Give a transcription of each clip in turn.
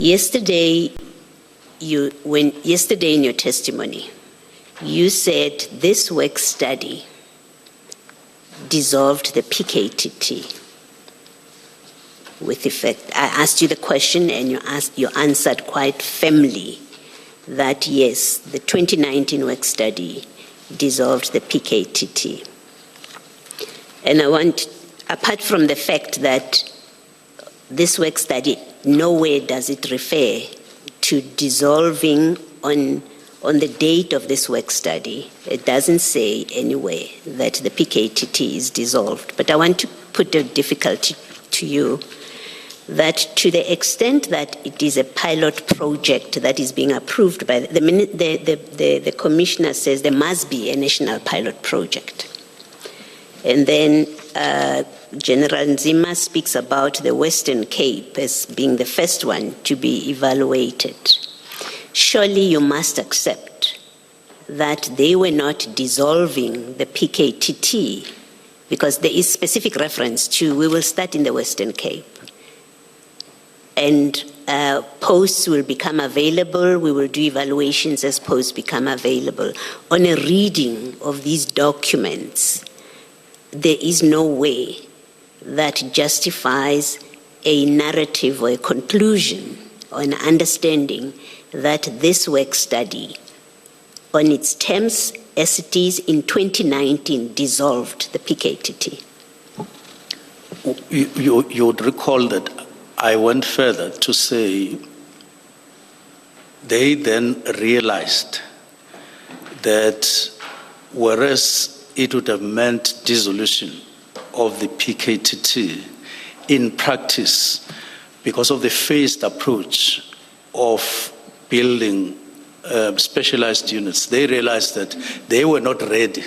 Yesterday in your testimony, you said this work study dissolved the PKTT with effect. I asked you the question and you answered quite firmly that yes, the 2019 work study dissolved the PKTT. And I want, apart from the fact that this work study, nowhere does it refer to dissolving on the date of this work study. It doesn't say anywhere that the PKTT is dissolved. But I want to put a difficulty to you that to the extent that it is a pilot project that is being approved by the commissioner says there must be a national pilot project. And then General Nzima speaks about the Western Cape as being the first one to be evaluated. Surely you must accept that they were not dissolving the PKTT because there is specific reference to we will start in the Western Cape. And posts will become available. We will do evaluations as posts become available. On a reading of these documents, there is no way that justifies a narrative or a conclusion or an understanding that this work study, on its terms as it is in 2019, dissolved the PKTT. You would recall that I went further to say they then realized that whereas it would have meant dissolution of the PKTT in practice, because of the phased approach of building specialized units, they realized that they were not ready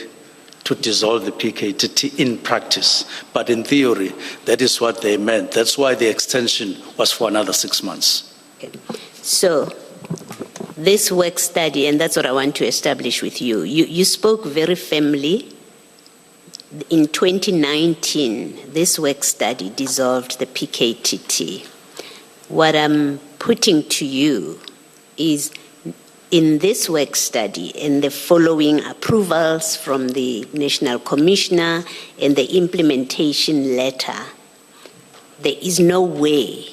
to dissolve the PKTT in practice. But in theory, that is what they meant. That's why the extension was for another 6 months. Okay. So this work study, and that's what I want to establish with you, you spoke very firmly. In 2019, this work study dissolved the PKTT. What I'm putting to you is in this work study and the following approvals from the National Commissioner and the implementation letter, there is no way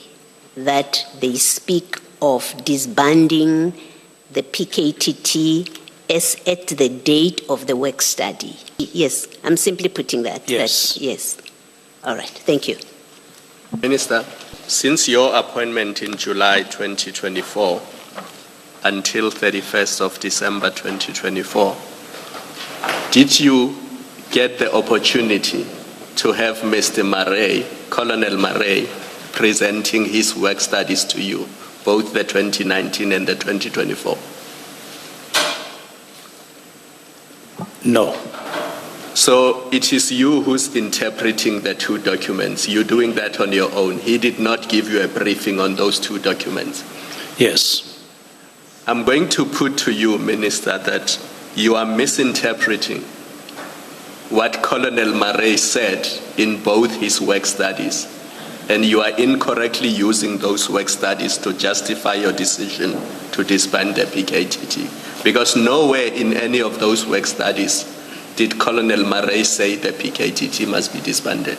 that they speak of disbanding the PKTT as at the date of the work study. Yes, I'm simply putting that. Yes. Yes. All right, thank you. Minister, since your appointment in July 2024 until 31st of December 2024, did you get the opportunity to have Mr. Marais, Colonel Marais, presenting his work studies to you, both the 2019 and the 2024? No. So it is you who's interpreting the two documents. You're doing that on your own. He did not give you a briefing on those two documents. Yes. I'm going to put to you, Minister, that you are misinterpreting what Colonel Marais said in both his work studies, and you are incorrectly using those work studies to justify your decision to disband the PKTT. Because nowhere in any of those work studies did Colonel Marais say the PKTT must be disbanded.